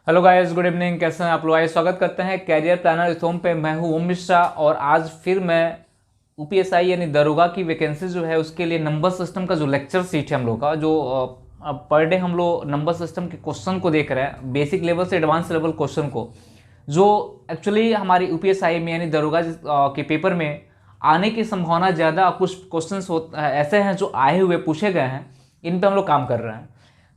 Hello guys, good evening. कैसे हैं आप लोग? आइए स्वागत करते हैं कैरियर प्लानर इस होम पे। मैं हूं ओम मिश्रा और आज फिर मैं यूपीएसआई यानी दरोगा की वैकेंसी जो है उसके लिए नंबर सिस्टम का जो लेक्चर सीट है हम लोग का, जो पर डे हम लोग नंबर सिस्टम के क्वेश्चन को देख रहे हैं, बेसिक लेवल से एडवांस लेवल क्वेश्चन को, जो एक्चुअली हमारी यूपीएसआई में यानी दरोगा के पेपर में आने की संभावना ज़्यादा। कुछ क्वेश्चन ऐसे हैं जो आए हुए पूछे गए हैं, इन पर हम लोग काम कर रहे हैं।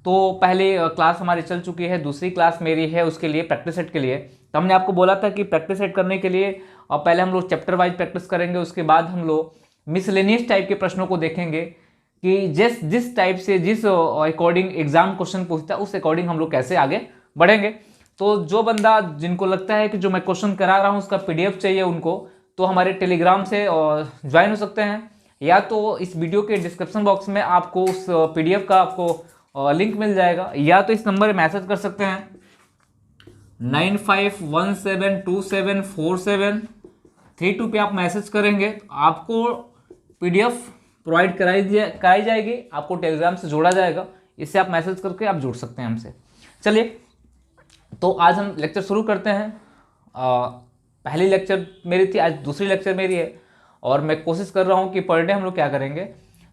तो पहले क्लास हमारी चल चुकी है, दूसरी क्लास मेरी है उसके लिए, प्रैक्टिस सेट के लिए। तो हमने आपको बोला था कि प्रैक्टिस सेट करने के लिए पहले हम लोग चैप्टर वाइज प्रैक्टिस करेंगे, उसके बाद हम लोग मिसलेनियस टाइप के प्रश्नों को देखेंगे कि जिस टाइप से जिस अकॉर्डिंग एग्जाम क्वेश्चन पूछता है उस अकॉर्डिंग हम लोग कैसे आगे बढ़ेंगे। तो जो बंदा जिनको लगता है कि जो मैं क्वेश्चन करा रहा हूँ उसका पीडीएफ चाहिए उनको, तो हमारे टेलीग्राम से ज्वाइन हो सकते हैं, या तो इस वीडियो के डिस्क्रिप्शन बॉक्स में आपको उस पीडीएफ का आपको लिंक मिल जाएगा, या तो इस नंबर पर मैसेज कर सकते हैं 9517274732 पे आप मैसेज करेंगे तो आपको पीडीएफ प्रोवाइड कराई जाएगी, आपको टेलीग्राम से जोड़ा जाएगा। इससे आप मैसेज करके आप जुड़ सकते हैं हमसे। चलिए, तो आज हम लेक्चर शुरू करते हैं। पहली लेक्चर मेरी थी, आज दूसरी लेक्चर मेरी है, और मैं कोशिश कर रहा हूँ कि पर डे हम लोग क्या करेंगे,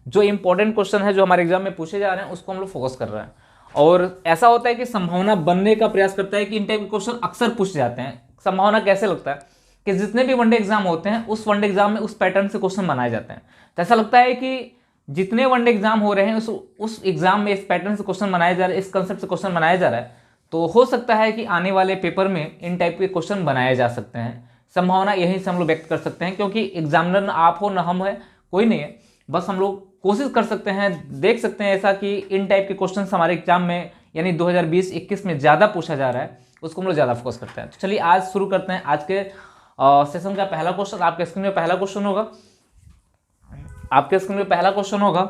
जो इंपॉर्टेंट क्वेश्चन है जो हमारे एग्जाम में पूछे जा रहे हैं उसको हम लोग फोकस कर रहे हैं। और ऐसा होता है कि संभावना बनने का प्रयास करता है कि इन टाइप के क्वेश्चन अक्सर पूछ जाते हैं। संभावना कैसे लगता है कि जितने भी वनडे एग्जाम होते हैं उस वनडे एग्जाम में उस पैटर्न से क्वेश्चन बनाए जाते हैं। तो ऐसा लगता है कि जितने वनडे एग्जाम हो रहे हैं उस एग्जाम में इस पैटर्न से क्वेश्चन बनाया जा रहा है, इस कंसेप्ट से क्वेश्चन बनाया जा रहा है, तो हो सकता है कि आने वाले पेपर में इन टाइप के क्वेश्चन बनाए जा सकते हैं। संभावना यहीं से हम लोग व्यक्त कर सकते हैं, क्योंकि एग्जामिनर न आप हो न हम है, कोई नहीं है, बस हम लोग कोशिश कर सकते हैं, देख सकते हैं ऐसा कि इन टाइप के क्वेश्चन हमारे एग्जाम में यानी 2020-21 में ज़्यादा पूछा जा रहा है, उसको हम लोग ज़्यादा फोकस करते हैं। तो चलिए आज शुरू करते हैं। आज के सेशन का पहला क्वेश्चन आपके स्क्रीन में पहला क्वेश्चन होगा,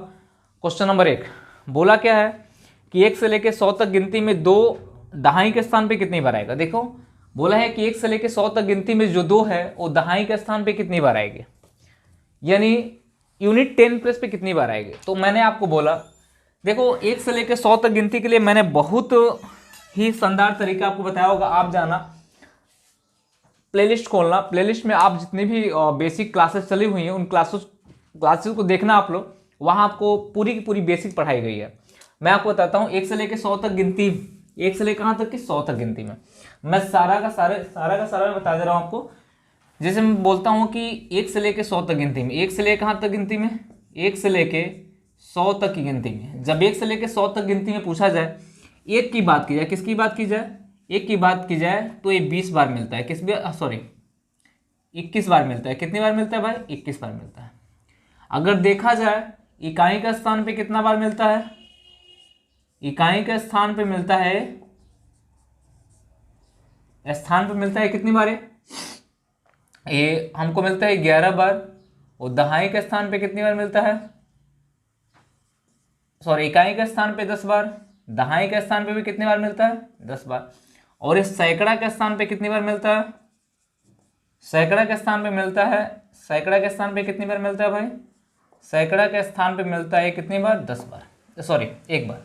क्वेश्चन नंबर 1। बोला क्या है कि 1 से लेकर 100 तक गिनती में 2 दहाई के स्थान पे कितनी बार आएगा। देखो, बोला है कि 1 से लेकर 100 तक गिनती में जो 2 है वो दहाई के स्थान पे कितनी बार आएगी, यानी यूनिट 10 प्लस पे कितनी बार आएगी। तो मैंने आपको बोला, देखो 1 से लेकर 100 तक गिनती के लिए मैंने बहुत ही शानदार तरीका आपको बताया होगा। आप जाना प्लेलिस्ट खोलना, प्लेलिस्ट में आप जितनी भी बेसिक क्लासेस चली हुई हैं उन क्लासेस को देखना आप लोग, वहाँ आपको पूरी की पूरी बेसिक पढ़ाई गई है। मैं आपको बताता हूँ 1 से लेकर 100 तक गिनती, 1 से लेकर कहाँ तक कि 100 तक गिनती में मैं सारा का सारा मैं बता दे रहा हूँ आपको। जैसे मैं बोलता हूँ कि 1 से लेकर 100 तक गिनती में, 1 से लेकर कहाँ तक गिनती में, 1 से लेकर 100 तक की गिनती में, जब 1 से लेकर 100 तक गिनती में पूछा जाए, एक की बात की जाए, किसकी बात की जाए, एक की बात की जाए, तो ये 20 बार मिलता है, 21 बार मिलता है। कितनी बार मिलता है भाई? 21 बार मिलता है। अगर देखा जाए इकाई का स्थान पे कितना बार मिलता है, इकाई के स्थान पे मिलता है, कितनी बार है ये, हमको मिलता है 11 बार। और दहाई के स्थान पे कितनी बार मिलता है, इकाई के स्थान पे 10 बार, दहाई के स्थान पे भी कितनी बार मिलता है, 10 बार। और इस सैकड़ा के स्थान पे कितनी बार मिलता है, सैकड़ा के स्थान पे मिलता है, सैकड़ा के स्थान पे कितनी बार मिलता है भाई, सैकड़ा के स्थान पे मिलता है कितनी बार, 10 बार, 1 बार।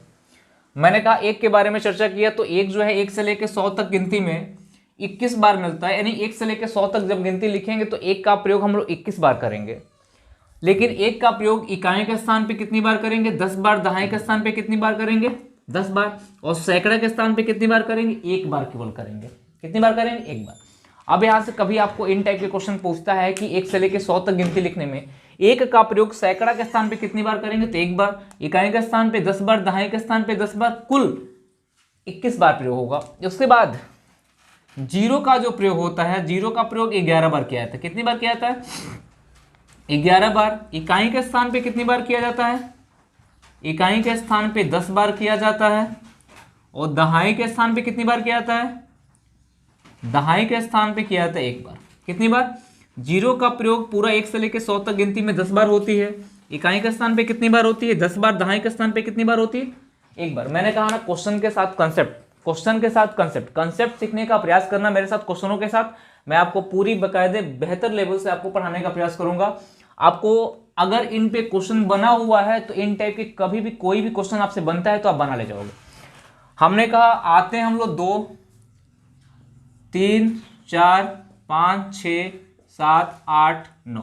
मैंने कहा एक के बारे में चर्चा किया, तो एक जो है 1 से लेकर 100 तक गिनती में 21 बार मिलता है, यानी 1 से लेकर 100 तक जब गिनती लिखेंगे तो एक का प्रयोग हम लोग 21 बार करेंगे। लेकिन एक का प्रयोग इकाई के स्थान पे कितनी बार करेंगे, 10 बार। दहाई के स्थान पे कितनी बार करेंगे, 10 बार। और सैकड़ा के स्थान पे कितनी बार करेंगे, 1 बार केवल करेंगे। कितनी बार करेंगे, 1 बार। अब यहाँ से कभी आपको इन टाइप के क्वेश्चन पूछता है कि 1 से लेकर 100 तक गिनती लिखने में एक का प्रयोग सैकड़ा के स्थान पे कितनी बार करेंगे, तो 1 बार, इकाई के स्थान पे 10 बार, दहाई के स्थान पे 10 बार, कुल 21 बार प्रयोग होगा। उसके बाद जीरो का जो प्रयोग होता है, जीरो का प्रयोग 11 बार किया जाता है। कितनी बार किया जाता है, 11 बार। इकाई के स्थान पे कितनी बार किया जाता है, इकाई के स्थान पे 10 बार किया जाता है। और दहाई के स्थान पे कितनी बार किया जाता है, दहाई के स्थान पे किया जाता है 1 बार। कितनी बार, जीरो का प्रयोग पूरा 1 से लेकर 100 तक गिनती में 10 बार होती है। इकाई के स्थान पे कितनी बार होती है, 10 बार। दहाई के स्थान पे कितनी बार होती है, 1 बार। मैंने कहा ना, क्वेश्चन के साथ कंसेप्ट सीखने का प्रयास करना मेरे साथ, क्वेश्चनों के साथ मैं आपको पूरी बाकायदे बेहतर लेवल से आपको पढ़ाने का प्रयास करूंगा। आपको अगर इन पे क्वेश्चन बना हुआ है तो इन टाइप के कभी भी कोई भी क्वेश्चन आपसे बनता है तो आप बना ले जाओगे। हमने कहा आते हैं हम लोग 2, 3 4 5 6 7 8 9।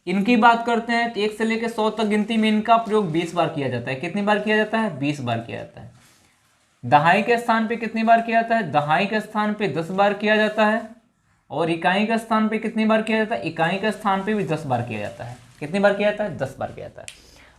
इनकी बात करते हैं तो 1 से लेकर 100 तक गिनती में इनका प्रयोग 20 बार किया जाता है। कितनी बार किया जाता है? 20 बार किया जाता है। दहाई के स्थान पे कितनी बार किया जाता है? दहाई के स्थान पे 10 बार किया जाता है। और इकाई के स्थान पे कितनी बार किया जाता है? इकाई के स्थान पे भी 10 बार किया जाता है। कितनी बार किया जाता है? 10 बार किया जाता है।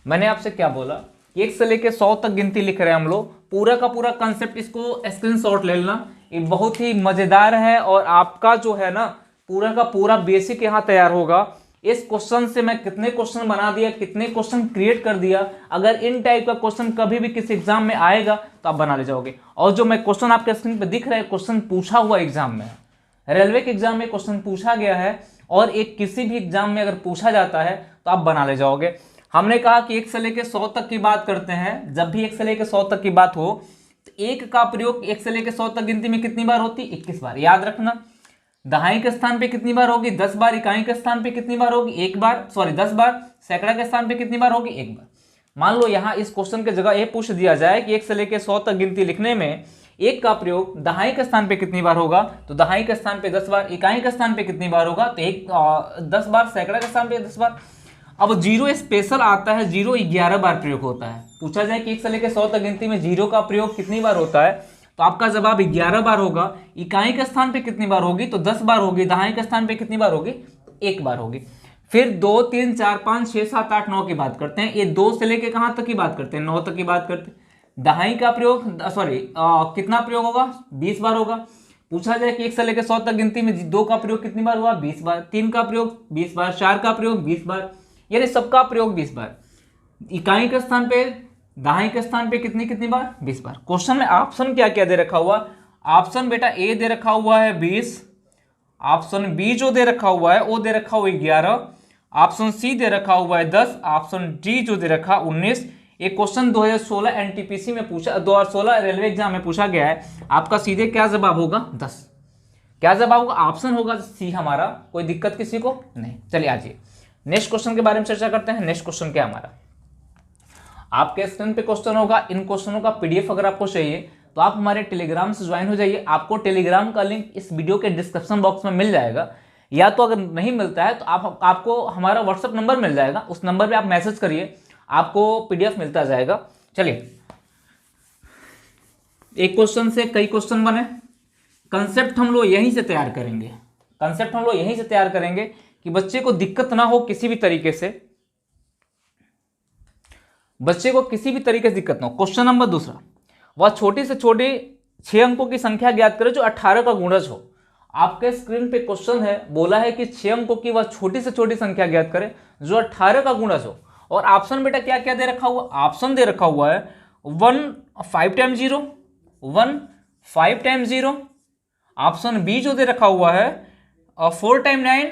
मैंने आपसे क्या बोला? 1 से लेकर 100 तक गिनती लिख रहे हैं हम लोग। पूरा का पूरा कंसेप्ट इसको स्क्रीनशॉट ले लेना, ये बहुत ही मजेदार है और आपका जो है ना पूरा का पूरा बेसिक यहाँ तैयार होगा। इस क्वेश्चन से मैं कितने क्वेश्चन बना दिया, कितने क्वेश्चन क्रिएट कर दिया। अगर इन टाइप का क्वेश्चन कभी भी किसी एग्जाम में आएगा तो आप बना ले जाओगे। और जो मैं क्वेश्चन आपके स्क्रीन पे दिख रहा है, क्वेश्चन पूछा हुआ एग्जाम में, रेलवे के एग्जाम में क्वेश्चन पूछा गया है और एक किसी भी एग्जाम में अगर पूछा जाता है तो आप बना ले जाओगे। हमने कहा कि 1 से लेकर 100 तक की बात करते हैं। जब भी 1 से लेकर 100 तक की बात हो तो 1 का प्रयोग 1 से लेकर 100 तक गिनती में कितनी बार होती? 21 बार। याद रखना। दहाई के स्थान पे कितनी बार होगी? 10 बार। इकाई के स्थान पे कितनी बार होगी? 1 बार, सॉरी 10 बार। सैकड़ा के स्थान पे कितनी बार होगी? 1 बार। मान लो यहाँ इस क्वेश्चन की जगह ये पूछ दिया जाए कि 1 से लेकर 100 तक गिनती लिखने में 1 का प्रयोग दहाई के स्थान पे कितनी बार होगा, तो दहाई के स्थान पे 10 बार। इकाई के स्थान पे कितनी बार होगा? तो 10 बार। सैकड़ा के स्थान पे 10 बार। अब जीरो स्पेशल आता है, जीरो 11 बार प्रयोग होता है। पूछा जाए कि 1 से लेकर 100 तक गिनती में जीरो का प्रयोग कितनी बार होता है, तो आपका जवाब 11 बार होगा। इकाई के स्थान पे कितनी बार होगी? तो 10 बार होगी। दहाई के स्थान पे कितनी बार होगी? 1 बार होगी। फिर 2 3 4 5 6 7 8 9 की बात करते हैं। ये 2 से लेके कहाँ तक की बात करते हैं? 9 तक की बात करते हैं। दहाई का प्रयोग सॉरी कितना प्रयोग होगा? 20 बार होगा। पूछा जाए कि 1 से लेकर 100 तक गिनती में 2 का प्रयोग कितनी बार हुआ? 20 बार। 3 का प्रयोग 20 बार। 4 का प्रयोग 20 बार, यानी सबका प्रयोग 20 बार। इकाई के स्थान पे, दहाई के स्थान पे कितनी बार? 20 बार। क्वेश्चन में ऑप्शन क्या क्या दे रखा हुआ? ऑप्शन बेटा ए दे रखा हुआ है 20, ऑप्शन बी जो दे रखा हुआ है वो दे रखा हुआ है 11, ऑप्शन सी दे रखा हुआ है 10, ऑप्शन डी जो दे रखा 19। एक क्वेश्चन 2016 एनटीपीसी में पूछा, 2016 रेलवे एग्जाम में पूछा गया है। आपका सीधे क्या जवाब होगा? 10। क्या जवाब होगा? ऑप्शन होगा सी हमारा। कोई दिक्कत किसी को नहीं। चलिए आइए नेक्स्ट क्वेश्चन के बारे में चर्चा करते हैं। नेक्स्ट क्वेश्चन क्या हमारा? आपके स्क्रीन पे क्वेश्चन होगा। इन क्वेश्चनों का पीडीएफ अगर आपको चाहिए तो आप हमारे टेलीग्राम से ज्वाइन हो जाइए। आपको टेलीग्राम का लिंक इस वीडियो के डिस्क्रिप्शन बॉक्स में मिल जाएगा, या तो अगर नहीं मिलता है तो आपको हमारा व्हाट्सएप नंबर मिल जाएगा। उस नंबर पे आप मैसेज करिए, आपको पीडीएफ मिलता जाएगा। चलिए, एक क्वेश्चन से कई क्वेश्चन बने। कंसेप्ट हम लोग यहीं से तैयार करेंगे। कंसेप्ट हम लोग यहीं से तैयार करेंगे कि बच्चे को दिक्कत ना हो किसी भी तरीके से, बच्चे को किसी भी तरीके से दिक्कत ना हो। क्वेश्चन नंबर दूसरा, वह छोटी से छोटी 6 अंकों की संख्या ज्ञात करे जो 18 का गुणज हो। आपके स्क्रीन पे क्वेश्चन है, बोला है कि 6 अंकों की वह छोटी से छोटी संख्या ज्ञात करे जो 18 का गुणज हो। और ऑप्शन बेटा क्या क्या दे रखा हुआ? ऑप्शन दे रखा हुआ है 1 5 टाइम 0, 1 5 टाइम 0। ऑप्शन बी जो दे रखा हुआ है 4 time 9,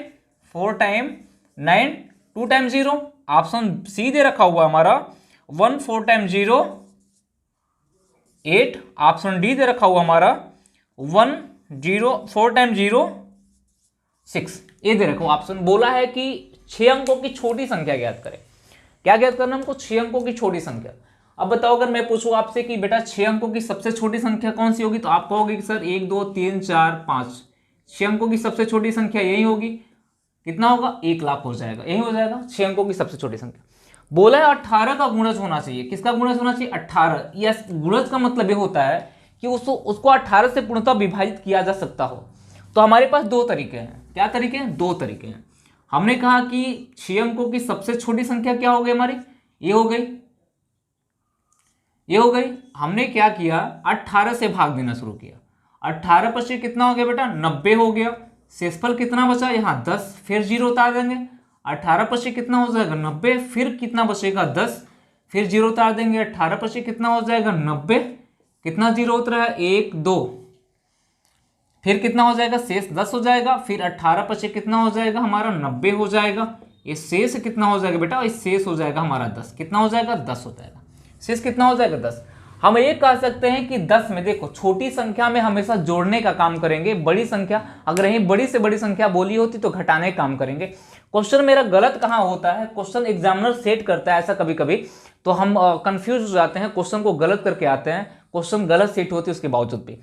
4 time 9, 2 time 0। Option C दे रखा हुआ हमारा 1 4 टाइम 0 8। ऑप्शन डी दे रखा हुआ हमारा 1 0 4 टाइम 0 6। ये दे रखा हुआ ऑप्शन। बोला है कि 6 अंकों की छोटी संख्या ज्ञात करें। क्या ज्ञात करना हमको? 6 अंकों की छोटी संख्या। अब बताओ, अगर मैं पूछूं आपसे कि बेटा 6 अंकों की सबसे छोटी संख्या कौन सी होगी, तो आप कहोगे कि सर 1 2 3 4 5। 6 अंकों की सबसे छोटी संख्या यही होगी। कितना होगा? 1 लाख हो जाएगा। यही हो जाएगा 6 अंकों की सबसे छोटी संख्या। बोला है 18 का गुणज होना चाहिए। किसका गुणज होना चाहिए? 18। यस, गुणज का मतलब ये होता है कि उसको 18 से पूर्णतः विभाजित किया जा सकता हो। तो हमारे पास 2 तरीके हैं। क्या तरीके हैं? 2 तरीके हैं। हमने कहा कि 6 अंकों की सबसे छोटी संख्या क्या हो गई हमारी? ये हो गई, ये हो गई। हमने क्या किया? 18 से भाग देना शुरू किया। 18 पर से कितना हो गया बेटा? 90 हो गया। शेषफल कितना बचा? यहाँ 10, फिर 0 उतार देंगे। 18 पर से कितना हो जाएगा? 90, फिर कितना बचेगा? 10, फिर 0 उतार देंगे। 18 पर से कितना हो जाएगा? 90, कितना 0 उतरा है? 1 2, फिर कितना हो जाएगा? शेष 10 हो जाएगा। फिर 18 पर से कितना हो जाएगा हमारा? 90 हो जाएगा। ये शेष कितना हो जाएगा बेटा? इस शेष हो जाएगा हमारा 10। कितना हो जाएगा? 10 हो जाएगा। शेष कितना हो जाएगा? 10। हम ये कह सकते हैं कि 10 में देखो, छोटी संख्या में हमेशा जोड़ने का काम करेंगे। बड़ी संख्या अगर यही बड़ी से बड़ी संख्या बोली होती तो घटाने का काम करेंगे। क्वेश्चन मेरा गलत कहाँ होता है? क्वेश्चन एग्जामिनर सेट करता है ऐसा कभी कभी, तो हम कंफ्यूज हो जाते हैं, क्वेश्चन को गलत करके आते हैं। क्वेश्चन गलत सेट होती है उसके बावजूद भी।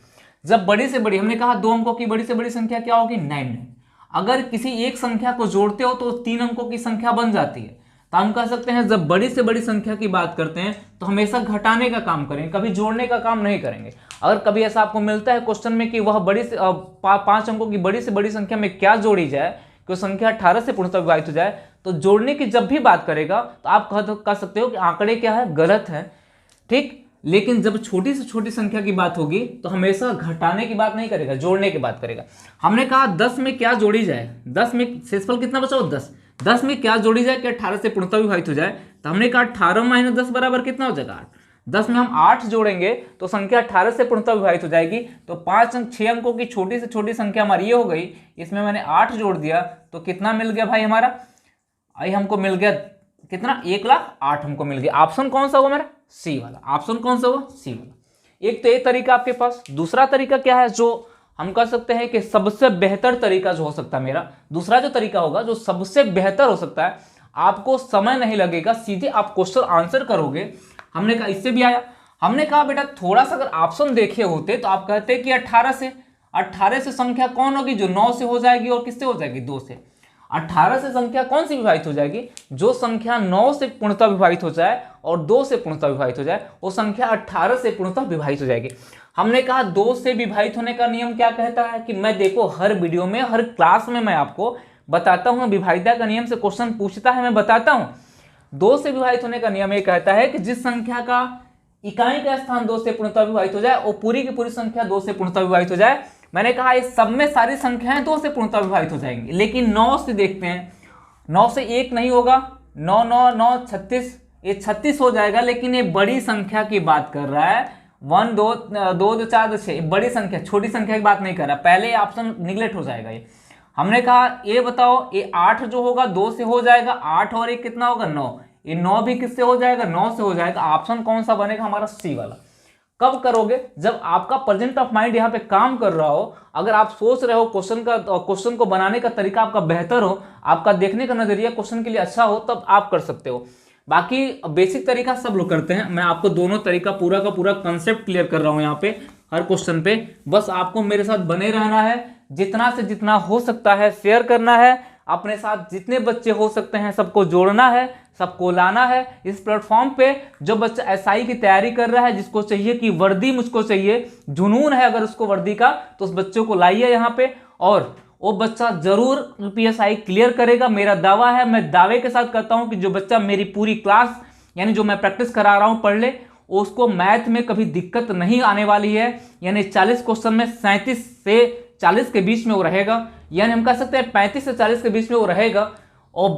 जब बड़ी से बड़ी, हमने कहा 2 अंकों की बड़ी से बड़ी संख्या क्या होगी 9। अगर किसी एक संख्या को जोड़ते हो तो 3 अंकों की संख्या बन जाती है। तो हम कह सकते हैं जब बड़ी से बड़ी संख्या की बात करते हैं तो हमेशा घटाने का काम करेंगे, कभी जोड़ने का काम नहीं करेंगे। अगर कभी ऐसा आपको मिलता है क्वेश्चन में कि वह 5 अंकों की बड़ी से बड़ी संख्या में क्या जोड़ी जाए कि वो संख्या 18 से पूर्णतः विभाजित हो जाए, तो जोड़ने की जब भी बात करेगा तो आप कह सकते हो कि आंकड़े क्या है, गलत है, ठीक। लेकिन जब छोटी से छोटी संख्या की बात होगी तो हमेशा घटाने की बात नहीं करेगा, जोड़ने की बात करेगा। हमने कहा 10 में क्या जोड़ी जाए, 10 में शेषफल कितना बचा हो 10, 10 में क्या जोड़ी जाए कि 18 से पूर्णतः विभाजित हो जाए। तो हमने कहा 18 माइनस 10 बराबर कितना हो जाएगा 8। 10 में हम 8 जोड़ेंगे तो संख्या 18 से पूर्णतः विभाजित हो जाएगी। तो 6 अंकों की छोटी से छोटी संख्या हमारी ये हो गई, इसमें मैंने 8 जोड़ दिया तो कितना मिल गया भाई हमारा, आई हमको मिल गया कितना 1,08,000 हमको मिल गया। ऑप्शन कौन सा होगा मेरा, सी वाला। ऑप्शन कौन सा होगा, सी वाला। एक तो ये तरीका आपके पास। दूसरा तरीका क्या है जो हम कह सकते हैं कि सबसे बेहतर तरीका जो हो सकता है मेरा, दूसरा जो तरीका होगा जो सबसे बेहतर हो सकता है, आपको समय नहीं लगेगा, सीधे आप क्वेश्चन आंसर करोगे। हमने कहा इससे भी आया, हमने कहा बेटा थोड़ा सा अगर ऑप्शन देखे होते तो आप कहते कि 18 से संख्या कौन होगी जो 9 से हो जाएगी और किससे हो जाएगी 2 से। 18 से संख्या कौन सी विभाजित हो जाएगी, जो संख्या 9 से पूर्णतः विभाजित हो जाए और 2 से पूर्णतः विभाजित हो जाए, वो संख्या 18 से पूर्णतः विभाजित हो जाएगी। हमने कहा 2 से विभाजित होने का नियम क्या कहता है कि मैं देखो हर वीडियो में, हर क्लास में मैं आपको बताता हूं, विभाज्यता का नियम से क्वेश्चन पूछता है, मैं बताता हूं। 2 से विभाजित होने का नियम ये कहता है कि जिस संख्या का इकाई का स्थान 2 से पूर्णतः विभाजित हो जाए वो पूरी की पूरी संख्या 2 से पूर्णतः विभाजित हो जाए। मैंने कहा इस सब में सारी संख्याएं 2 से पूर्णतः विभाजित हो जाएंगी, लेकिन 9 से देखते हैं, 9 से 1 नहीं होगा, 9 9 9 36, ये 36 हो जाएगा। लेकिन ये बड़ी संख्या की बात कर रहा है, 1 2 2 2 4 2 6, बड़ी संख्या, छोटी संख्या की बात नहीं कर रहा। पहले ऑप्शन निगलेक्ट हो जाएगा ये। हमने कहा ये बताओ, ये 8 जो होगा 2 से हो जाएगा, 8 और 1 कितना होगा 9, ये 9 भी किससे हो जाएगा 9 से हो जाएगा। ऑप्शन कौन सा बनेगा हमारा, सी वाला। कब करोगे, जब आपका प्रेजेंट ऑफ माइंड यहाँ पे काम कर रहा हो, अगर आप सोच रहे हो क्वेश्चन को बनाने का तरीका आपका बेहतर हो, आपका देखने का नजरिया क्वेश्चन के लिए अच्छा हो, तब आप कर सकते हो। बाकी बेसिक तरीका सब लोग करते हैं, मैं आपको दोनों तरीका पूरा का पूरा कंसेप्ट क्लियर कर रहा हूँ यहाँ पे हर क्वेश्चन पे। बस आपको मेरे साथ बने रहना है, जितना से जितना हो सकता है शेयर करना है, अपने साथ जितने बच्चे हो सकते हैं सबको जोड़ना है, सबको लाना है इस प्लेटफॉर्म पे। जो बच्चा एसआई की तैयारी कर रहा है, जिसको चाहिए कि वर्दी मुझको चाहिए, जुनून है अगर उसको वर्दी का, तो उस बच्चों को लाइए यहाँ पे, और वो बच्चा जरूर पीएसआई क्लियर करेगा। मेरा दावा है, मैं दावे के साथ कहता हूँ कि जो बच्चा मेरी पूरी क्लास यानी जो मैं प्रैक्टिस करा रहा हूँ पढ़ ले, उसको मैथ में कभी दिक्कत नहीं आने वाली है। यानी 40 क्वेश्चन में 37 से 40 के बीच में वो रहेगा, यानी हम कह सकते हैं 35 से 40 के बीच में वो रहेगा, और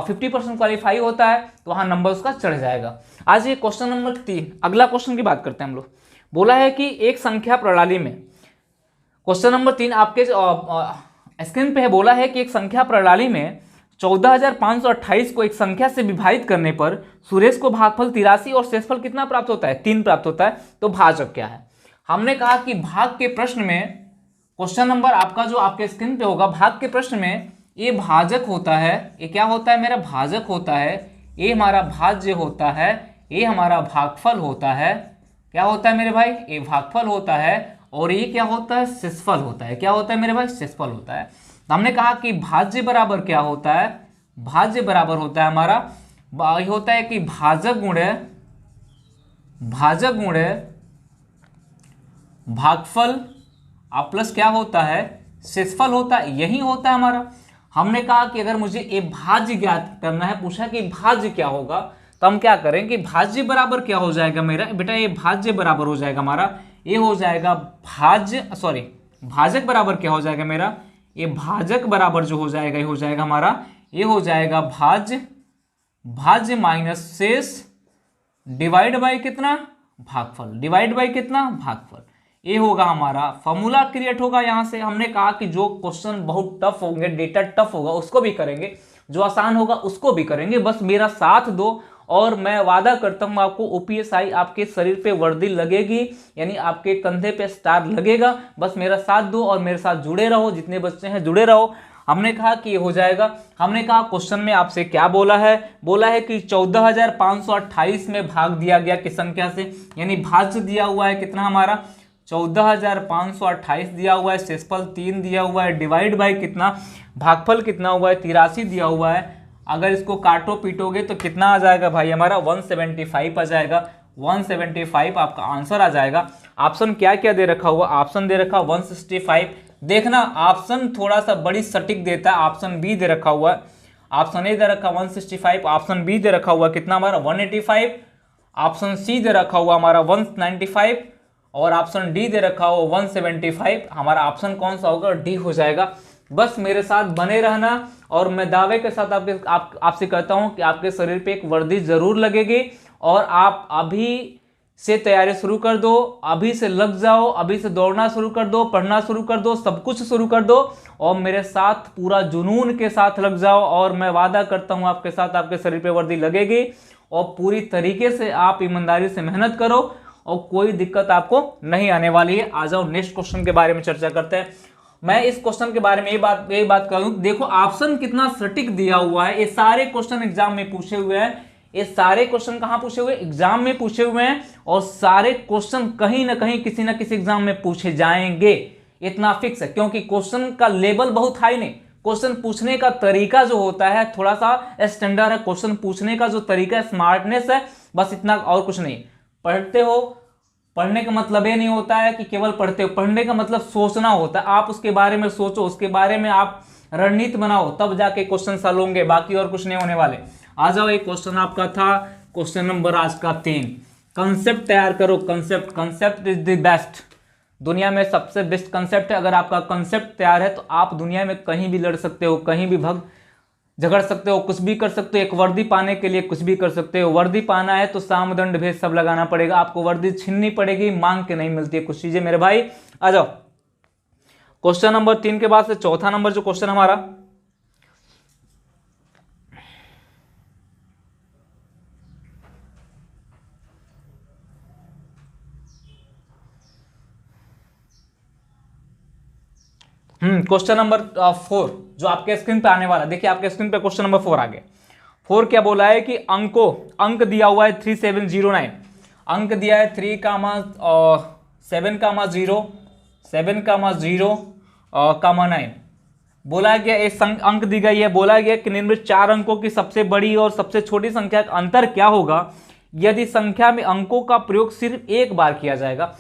50% क्वालिफाई होता है तो वहां नंबर उसका चढ़ जाएगा। आज ये क्वेश्चन नंबर 3, अगला क्वेश्चन की बात करते हैं हम लोग। बोला है कि एक संख्या प्रणाली में, क्वेश्चन नंबर 3 आपके स्क्रीन पे है, बोला है कि एक संख्या प्रणाली में 14,528 को एक संख्या से विभाजित करने पर सुरेश को भागफल 83 और शेषफल कितना प्राप्त होता है 3 प्राप्त होता है, तो भाजक क्या है। हमने कहा कि भाग के प्रश्न में, क्वेश्चन नंबर आपका जो आपके स्क्रीन पे होगा, भाग के प्रश्न में ये भाजक होता है, ये क्या होता है मेरा भाजक होता है, ये हमारा भाज्य होता है, ये हमारा भागफल होता है। क्या होता है मेरे भाई, ये भागफल होता है, और ये क्या होता है शेषफल होता है। क्या होता है मेरे भाई, शेषफल होता है। तो हमने कहा कि भाज्य बराबर क्या होता है, भाज्य बराबर होता है हमारा, होता है कि भाजक गुणे भागफल प्लस क्या होता है शेषफल होता है, यही होता है हमारा। हमने कहा कि अगर मुझे ये भाज्य ज्ञात करना है, पूछा कि भाज्य क्या होगा, तो हम क्या करेंगे, भाज्य बराबर क्या हो जाएगा मेरा बेटा, ये भाज्य बराबर हो जाएगा हमारा, ये हो जाएगा भाजक बराबर क्या हो जाएगा मेरा, ये भाजक बराबर जो हो जाएगा, ये हो जाएगा हमारा, ये हो जाएगा भाज्य माइनस शेष डिवाइड बाई कितना भागफल, डिवाइड बाई कितना भागफल। ये होगा हमारा फॉर्मूला क्रिएट होगा यहाँ से। हमने कहा कि जो क्वेश्चन बहुत टफ होंगे, डेटा टफ होगा उसको भी करेंगे, जो आसान होगा उसको भी करेंगे। बस मेरा साथ दो, और मैं वादा करता हूँ आपको ओपीएसआई आपके शरीर पे वर्दी लगेगी, यानी आपके कंधे पे स्टार लगेगा। बस मेरा साथ दो और मेरे साथ जुड़े रहो, जितने बच्चे हैं जुड़े रहो। हमने कहा कि ये हो जाएगा। हमने कहा क्वेश्चन में आपसे क्या बोला है कि 14,528 में भाग दिया गया किस संख्या से, यानी भाज्य दिया हुआ है कितना हमारा 14,528 दिया हुआ है, शेषफल 3 दिया हुआ है, डिवाइड बाय कितना, भागफल कितना हुआ है, 83 दिया हुआ है। अगर इसको काटो पीटोगे तो कितना आ जाएगा भाई हमारा 175 आ जाएगा, 175 आपका आंसर आ जाएगा। ऑप्शन क्या क्या दे रखा हुआ, ऑप्शन दे रखा 165। देखना ऑप्शन थोड़ा सा बड़ी सटीक देता है, ऑप्शन बी दे रखा हुआ है, ऑप्शन ए दे रखा 165, ऑप्शन बी दे रखा हुआ कितना हमारा 185, ऑप्शन सी दे रखा हुआ हमारा 195 और ऑप्शन डी दे रखा हुआ 175। हमारा ऑप्शन कौन सा होगा, डी हो जाएगा। बस मेरे साथ बने रहना और मैं दावे के साथ आपसे कहता हूं कि आपके शरीर पे एक वर्दी जरूर लगेगी और आप अभी से तैयारी शुरू कर दो, अभी से लग जाओ, अभी से दौड़ना शुरू कर दो, पढ़ना शुरू कर दो, सब कुछ शुरू कर दो और मेरे साथ पूरा जुनून के साथ लग जाओ और मैं वादा करता हूं आपके साथ आपके शरीर पे वर्दी लगेगी और पूरी तरीके से आप ईमानदारी से मेहनत करो और कोई दिक्कत आपको नहीं आने वाली है। आ जाओ नेक्स्ट क्वेश्चन के बारे में चर्चा करते हैं। मैं इस क्वेश्चन के बारे में ये बात करूं, देखो ऑप्शन कितना सटीक दिया हुआ है। ये सारे क्वेश्चन एग्जाम में पूछे हुए हैं, ये सारे क्वेश्चन कहां पूछे हुए, एग्जाम में पूछे हुए हैं और सारे क्वेश्चन कहीं ना कहीं किसी ना किसी एग्जाम में पूछे जाएंगे, इतना फिक्स है। क्योंकि क्वेश्चन का लेवल बहुत हाई नहीं, क्वेश्चन पूछने का तरीका जो होता है थोड़ा सा स्टैंडर्ड है, क्वेश्चन पूछने का जो तरीका स्मार्टनेस है, बस इतना और कुछ नहीं। पढ़ते हो, पढ़ने का मतलब ये नहीं होता है कि केवल पढ़ते हो, पढ़ने का मतलब सोचना होता है। आप उसके बारे में सोचो, उसके बारे में आप रणनीति बनाओ, तब जाके क्वेश्चन सॉल्व होंगे, बाकी और कुछ नहीं होने वाले। आ जाओ, एक क्वेश्चन आपका था क्वेश्चन नंबर आज का 3, कंसेप्ट तैयार करो। कंसेप्ट इज द बेस्ट, दुनिया में सबसे बेस्ट कंसेप्ट है। अगर आपका कंसेप्ट तैयार है तो आप दुनिया में कहीं भी लड़ सकते हो, कहीं भी झगड़ सकते हो, कुछ भी कर सकते हो। एक वर्दी पाने के लिए कुछ भी कर सकते हो। वर्दी पाना है तो साम दंड भेद सब लगाना पड़ेगा, आपको वर्दी छीननी पड़ेगी, मांग के नहीं मिलती है कुछ चीजें मेरे भाई। आ जाओ क्वेश्चन नंबर 3 के बाद से चौथा नंबर जो क्वेश्चन हमारा, क्वेश्चन नंबर 4 जो आपके स्क्रीन पे आने वाला, देखिए आपके स्क्रीन पे क्वेश्चन नंबर 4 आ गया। 4 क्या बोला है कि अंक दिया हुआ है 3709, अंक दिया है 3,7,0,7,0,9 बोला गया, एक अंक दी गई है। बोला गया कि निम्नलिखित 4 अंकों की सबसे बड़ी और सबसे छोटी संख्या का अंतर क्या होगा यदि संख्या में अंकों का प्रयोग सिर्फ एक बार किया जाएगा।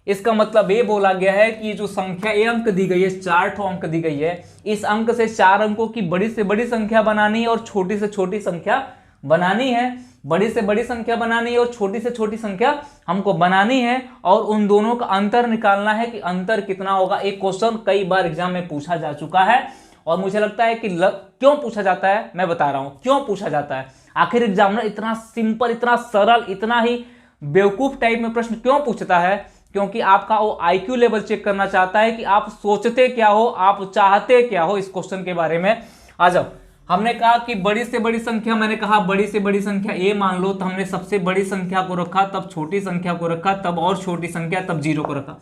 इसका मतलब ये बोला गया है कि जो संख्या ये अंक दी गई है, 4 अंक दी गई है, इस अंक से 4 अंकों की बड़ी से बड़ी संख्या बनानी है और छोटी से छोटी संख्या बनानी है। बड़ी से बड़ी संख्या बनानी है और छोटी से छोटी संख्या हमको बनानी है और उन दोनों का अंतर निकालना है कि अंतर कितना होगा। एक क्वेश्चन कई बार एग्जाम में पूछा जा चुका है और मुझे लगता है कि क्यों पूछा जाता है, मैं बता रहा हूं क्यों पूछा जाता है। आखिर एग्जामिनर इतना सिंपल, इतना सरल, इतना ही बेवकूफ टाइप में प्रश्न क्यों पूछता है? क्योंकि आपका वो आईक्यू लेवल चेक करना चाहता है कि आप सोचते क्या हो, आप चाहते क्या हो इस क्वेश्चन के बारे में। आ जाओ, हमने कहा कि बड़ी से बड़ी संख्या, मैंने कहा बड़ी से बड़ी संख्या ए मान लो, तो हमने सबसे बड़ी संख्या को रखा, तब छोटी संख्या को रखा, तब और छोटी संख्या, तब 0 को रखा।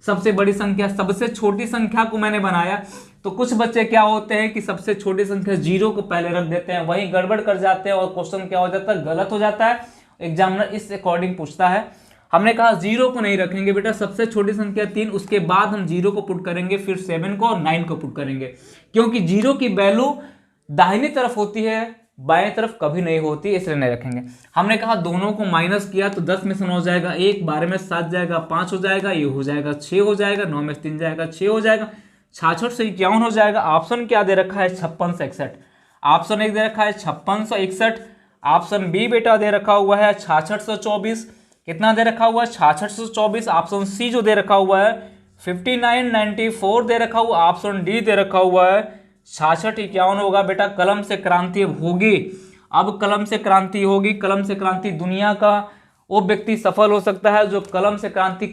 सबसे बड़ी संख्या, सबसे छोटी संख्या को मैंने बनाया। तो कुछ बच्चे क्या होते हैं कि सबसे छोटी संख्या 0 को पहले रख देते हैं, वहीं गड़बड़ कर जाते हैं और क्वेश्चन क्या हो जाता है, गलत हो जाता है। एग्जामिनर इस अकॉर्डिंग पूछता है। हमने कहा 0 को नहीं रखेंगे बेटा, सबसे छोटी संख्या 3, उसके बाद हम 0 को पुट करेंगे, फिर 7 को और 9 को पुट करेंगे, क्योंकि 0 की वैल्यू दाहिनी तरफ होती है, बाएं तरफ कभी नहीं होती, इसलिए नहीं रखेंगे। हमने कहा दोनों को माइनस किया तो 10 में से 9 जाएगा, 1 12 में 7 जाएगा, 5 हो जाएगा, ये हो जाएगा 6 हो जाएगा, 9 में 3 जाएगा 6 हो जाएगा, 66 से 51 हो जाएगा। ऑप्शन क्या दे रखा है, 56 से 61। ऑप्शन एक दे रखा है 56 से 61। ऑप्शन बी बेटा दे रखा हुआ है 66 से 24। कितना दे रखा हुआ है, 66 से 24। ऑप्शन सी जो दे रखा हुआ है 5994 दे रखा हुआ। ऑप्शन डी दे रखा हुआ है 66 51 होगा। बेटा कलम से क्रांति होगी, अब कलम से क्रांति होगी। कलम से क्रांति, दुनिया का वो व्यक्ति सफल हो सकता है जो कलम से क्रांति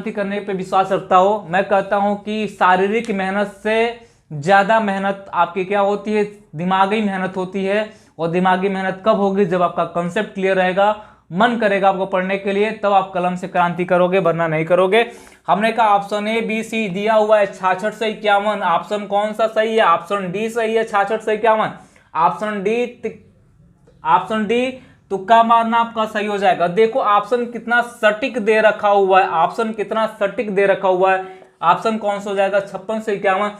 करने पे विश्वास रखता हो। मैं कहता हूं कि शारीरिक मेहनत से ज्यादा मेहनत आपकी क्या होती है, दिमागी मेहनत होती है। और दिमागी मेहनत कब होगी, जब आपका कंसेप्ट क्लियर रहेगा, मन करेगा आपको पढ़ने के लिए, तब आप कलम से क्रांति करोगे, वरना नहीं करोगे। हमने कहा ऑप्शन ए बी सी दिया हुआ है 66 से 51। ऑप्शन कौन सा सही है, ऑप्शन डी सही है 66 से 51। ऑप्शन डी तुक्का मारना आपका सही हो जाएगा। देखो ऑप्शन कितना सटीक दे रखा हुआ है, ऑप्शन कितना सटीक दे रखा हुआ है। ऑप्शन कौन सा हो जाएगा? 56 से 51।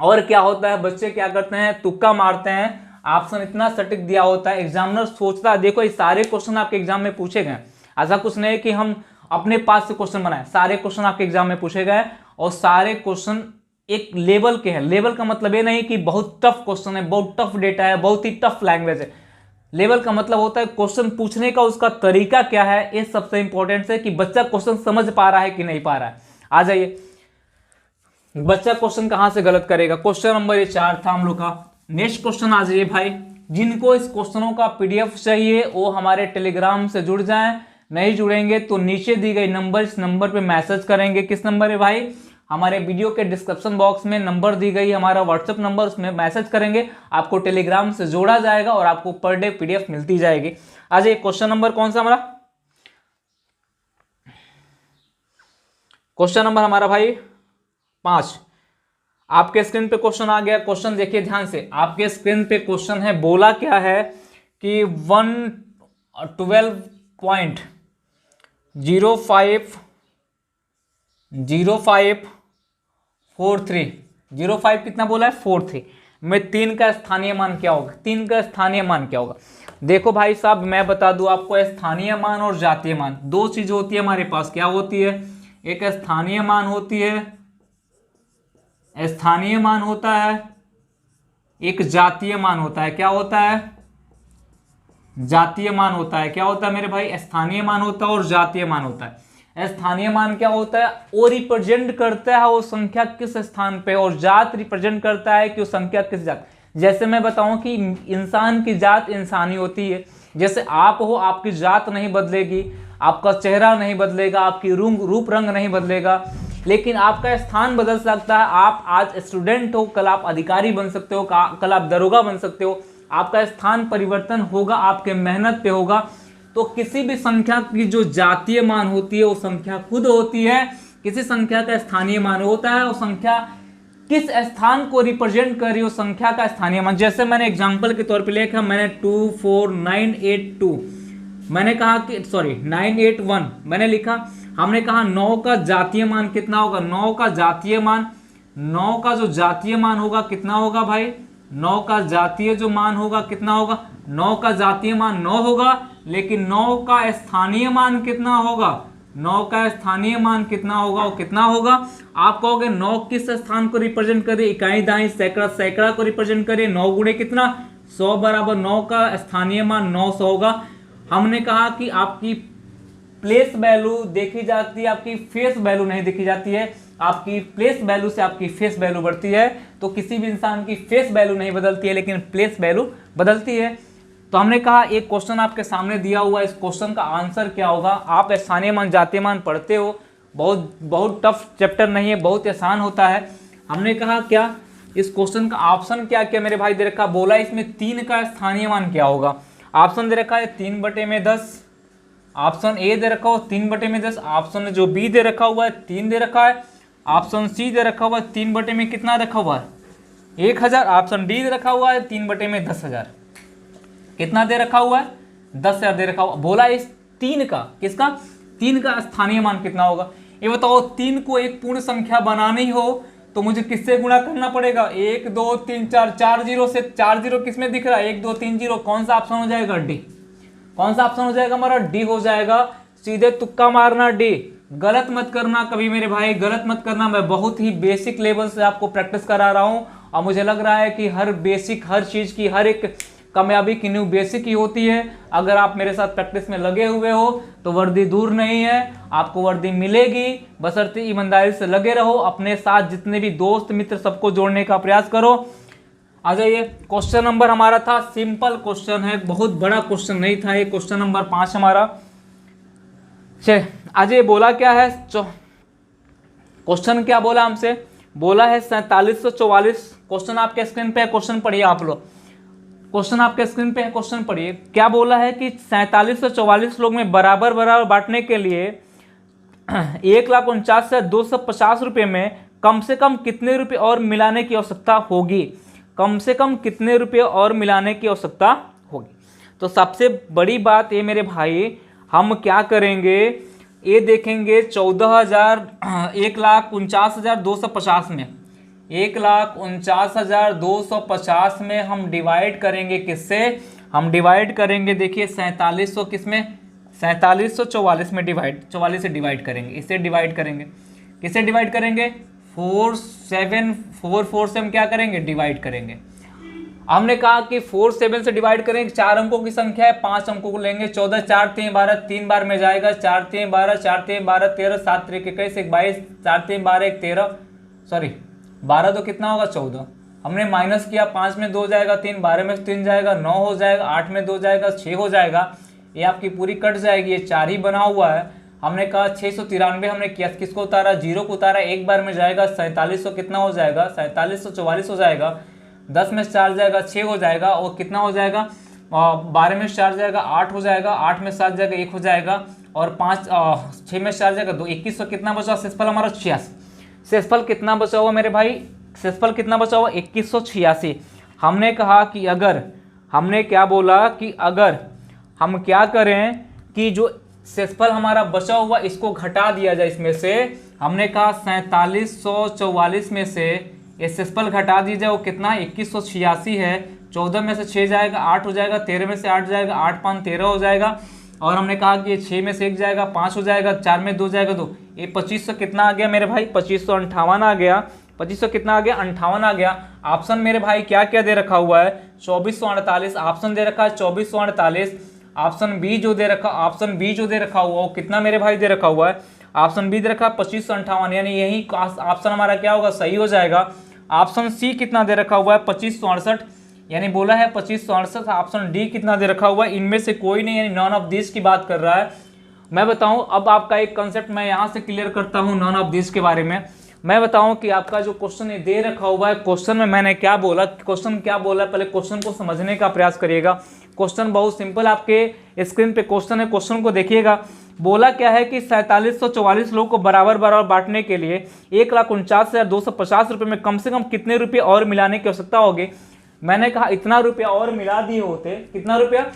और क्या होता है, बच्चे क्या करते हैं, तुक्का मारते हैं। ऑप्शन इतना सटीक दिया होता है, एग्जामिनर सोचता है। देखो ये सारे क्वेश्चन आपके एग्जाम में पूछे गए, ऐसा कुछ नहीं है कि हम अपने पास से क्वेश्चन बनाए, सारे क्वेश्चन आपके एग्जाम में पूछे गए और सारे क्वेश्चन एक लेवल के हैं। लेवल का मतलब ये नहीं कि बहुत टफ क्वेश्चन है, बहुत टफ डेटा है, बहुत ही टफ लैंग्वेज है। लेवल का मतलब होता है क्वेश्चन पूछने का उसका तरीका क्या है, ये सबसे इंपॉर्टेंट है कि बच्चा क्वेश्चन समझ पा रहा है कि नहीं पा रहा है। आ जाइए, बच्चा क्वेश्चन कहां से गलत करेगा। क्वेश्चन नंबर 4 था हम लोग का। नेक्स्ट क्वेश्चन आ जाइए भाई। जिनको इस क्वेश्चनों का पीडीएफ चाहिए वो हमारे टेलीग्राम से जुड़ जाएं, नहीं जुड़ेंगे तो नीचे दी गई नंबर, इस नंबर पे मैसेज करेंगे। किस नंबर है भाई? हमारे वीडियो के डिस्क्रिप्शन बॉक्स में नंबर दी गई, हमारा व्हाट्सएप नंबर, उसमें मैसेज करेंगे, आपको टेलीग्राम से जोड़ा जाएगा और आपको पर डे पीडीएफ मिलती जाएगी। आज ये क्वेश्चन नंबर कौन सा हमारा? क्वेश्चन नंबर हमारा भाई 5। आपके स्क्रीन पे क्वेश्चन आ गया। क्वेश्चन देखिए ध्यान से, आपके स्क्रीन पे क्वेश्चन है। बोला क्या है कि 112.05 कितना बोला है? 43 में 3 का स्थानीय मान क्या होगा? 3 का स्थानीय मान क्या होगा? देखो भाई साहब, मैं बता दूं आपको, स्थानीय मान और जातीय मान दो चीज होती है हमारे पास। क्या होती है? एक स्थानीय मान होती है, स्थानीय मान होता है, एक जातीय मान होता है। क्या होता है? जातीय मान होता है। क्या होता है मेरे भाई? स्थानीय मान होता है और जातीय मान होता है। स्थानीय मान क्या होता है? वो रिप्रेजेंट करता है वो संख्या किस स्थान पे, और जात रिप्रेजेंट करता है कि वो संख्या किस जात। जैसे मैं बताऊं कि इंसान की जात इंसानी होती है। जैसे आप हो, आपकी जात नहीं बदलेगी, आपका चेहरा नहीं बदलेगा, आपकी रूप रंग नहीं बदलेगा, लेकिन आपका स्थान बदल सकता है। आप आज स्टूडेंट हो, कल आप अधिकारी बन सकते हो, कल आप दरोगा बन सकते हो। आपका स्थान परिवर्तन होगा, आपके मेहनत पे होगा। तो किसी भी संख्या की जो जातीय मान होती है वो संख्या खुद होती है, किसी संख्या का स्थानीय मान होता है वो संख्या किस स्थान को रिप्रेजेंट कर रही हो, संख्या का स्थानीय मान। जैसे मैंने एग्जांपल के तौर पे लिखा, मैंने 24982 मैंने कहा कि 981 मैंने लिखा। हमने कहा 9 का जातीय मान कितना होगा? 9 का जातीय मान, 9 का जो जातीय मान होगा कितना होगा भाई? 9 का जातीय जो मान होगा कितना होगा? 9 का जातीय मान 9 होगा, लेकिन 9 का स्थानीय मान कितना होगा? 9 का स्थानीय मान कितना होगा? वो कितना होगा? आप कहोगे 9 किस स्थान को रिप्रेजेंट करे? इकाई, दहाई, सैकड़ा, सैकड़ा को रिप्रेजेंट करे। 9 गुणे कितना? 100 बराबर 9 का स्थानीय मान 900 होगा। हमने कहा कि आपकी प्लेस वैल्यू देखी जाती है, आपकी फेस वैल्यू नहीं देखी जाती है। आपकी प्लेस वैल्यू से आपकी फेस वैल्यू बढ़ती है। तो किसी भी इंसान की फेस वैल्यू नहीं बदलती है, लेकिन प्लेस वैल्यू बदलती है। तो हमने कहा एक क्वेश्चन आपके सामने दिया हुआ है, इस क्वेश्चन का आंसर क्या होगा? आप स्थानीय मान जातीय मान पढ़ते हो, बहुत टफ चैप्टर नहीं है, बहुत आसान होता है। हमने कहा क्या इस क्वेश्चन का ऑप्शन क्या क्या मेरे भाई दे रखा? बोला इसमें 3 का स्थानीय मान क्या होगा? ऑप्शन दे रखा है 3/10, ऑप्शन ए दे रखा हो 3/10, ऑप्शन जो बी दे रखा हुआ है 3 दे रखा है, ऑप्शन सी दे रखा हुआ है 3/में कितना रखा हुआ है? 1000, ऑप्शन डी दे रखा हुआ है 3/10,000। कितना दे रखा हुआ है? 10,000 दे रखा हुआ। बोला इस 3 का, किसका? 3 का स्थानीय मान कितना होगा? ये बताओ, 3 को एक पूर्ण संख्या बनानी हो तो मुझे किससे गुणा करना पड़ेगा? 1 2 3 4, 4 जीरो से। 4 जीरो किसमें दिख रहा है? 1 2 3 जीरो। कौन सा ऑप्शन हो जाएगा? डी। कौन सा ऑप्शन हो जाएगा हमारा? डी हो जाएगा। सीधे तुक्का मारना, डी। गलत मत करना कभी मेरे भाई, गलत मत करना। मैं बहुत ही बेसिक लेवल से आपको प्रैक्टिस करा रहा हूं और मुझे लग रहा है कि हर बेसिक, हर चीज की, हर एक कामयाबी की न्यू बेसिक ही होती है। अगर आप मेरे साथ प्रैक्टिस में लगे हुए हो तो वर्दी दूर नहीं है, आपको वर्दी मिलेगी, बशर्ते ईमानदारी से लगे रहो। अपने साथ जितने भी दोस्त मित्र सबको जोड़ने का प्रयास करो। आ जाइए, क्वेश्चन नंबर हमारा था, सिंपल क्वेश्चन है, बहुत बड़ा क्वेश्चन नहीं था ये। क्वेश्चन नंबर 5 हमारा। चलिए आज ये बोला क्या है, क्वेश्चन क्या बोला हमसे? बोला है 4744। क्वेश्चन आपके स्क्रीन पे है, क्वेश्चन पढ़िए आप लोग। क्वेश्चन आपके स्क्रीन पे है, क्वेश्चन पढ़िए। क्या बोला है कि 4744 लोग में बराबर बराबर बांटने के लिए 1,49,250 रुपये में कम से कम कितने रुपए और मिलाने की आवश्यकता होगी? कम से कम कितने रुपए और मिलाने की आवश्यकता होगी? तो सबसे बड़ी बात ये मेरे भाई, हम क्या करेंगे, ये देखेंगे 1,49,250 में, 1,49,250 में हम डिवाइड करेंगे किससे, हम डिवाइड करेंगे, देखिए 4700 किस में, 4744 में डिवाइड, 44 से डिवाइड करेंगे, इसे डिवाइड करेंगे, किसे डिवाइड करेंगे, 4744 से हम क्या करेंगे, डिवाइड करेंगे। हमने कहा कि 47 से डिवाइड करेंगे, 4 अंकों की संख्या है, 5 अंकों को लेंगे, 14 4 3 12, 3 बार में जाएगा, 4 3 12, 4 3 12 13, 7 3 21, 1 22, 4 3 12 1 13, सॉरी 12 तो कितना होगा 14, हमने माइनस किया, 5 में 2 जाएगा, 3 12 में 3 जाएगा, 9 हो जाएगा, 8 में 2 जाएगा, 6 हो जाएगा, ये आपकी पूरी कट जाएगी, ये 4 ही बना हुआ है। हमने कहा 693 हमने किसको उतारा, 0 को उतारा, एक बार में जाएगा, 4700 कितना हो जाएगा, 4744 हो जाएगा, 10 में 4 जाएगा 6 हो जाएगा, और कितना हो जाएगा, 12 में 4 जाएगा 8 हो जाएगा, 8 में 7 जाएगा 1 हो जाएगा, और 6 में 4 जाएगा 2, 2100 कितना बचा, शेषफल हमारा 86, शेषफल कितना बचा हुआ मेरे भाई, शेषफल कितना बचा हुआ 2186। हमने कहा कि अगर, हमने क्या बोला कि अगर हम क्या करें कि जो शेषफल हमारा बचा हुआ इसको घटा दिया जाए इसमें से, हमने कहा 4744 में से ये शेषफल घटा दी जाए, वो कितना 2186 है, 14 में से 6 जाएगा 8 हो जाएगा, 13 में से 8 जाएगा 8 5 13 हो जाएगा, और हमने कहा कि ये 6 में से 1 जाएगा 5 हो जाएगा, 4 में 2 जाएगा 2, ये 2500 कितना आ गया मेरे भाई, 2558 आ गया, 2500 कितना आ गया 58 आ गया। ऑप्शन मेरे भाई क्या क्या दे रखा हुआ है, 2448 ऑप्शन दे रखा है, 2448। ऑप्शन बी जो दे रखा, ऑप्शन बी जो दे रखा हुआ वो कितना मेरे भाई दे रखा हुआ है, ऑप्शन बी दे रखा 2558, यानी यही ऑप्शन हमारा क्या होगा, सही हो जाएगा। ऑप्शन सी कितना दे रखा हुआ है 2568, यानी बोला है 2568। ऑप्शन डी कितना दे रखा हुआ है, इनमें से कोई नहीं, यानी नॉन ऑफ दिस की बात कर रहा है। मैं बताऊं, अब आपका एक कंसेप्ट मैं यहां से क्लियर करता हूं नॉन ऑफ दिस के बारे में। मैं बताऊं कि आपका जो क्वेश्चन दे रखा हुआ है, क्वेश्चन में मैंने क्या बोला, क्वेश्चन क्या बोला, पहले क्वेश्चन को समझने का प्रयास करिएगा। क्वेश्चन बहुत सिंपल, आपके स्क्रीन पे क्वेश्चन है, क्वेश्चन को देखिएगा। बोला क्या है कि 4744 लोगों को बराबर बराबर बांटने के लिए 1,49,250 रुपये में कम से कम कितने रुपये और मिलाने की आवश्यकता होगी। मैंने कहा इतना रुपया और मिला दिए होते, कितना रुपया,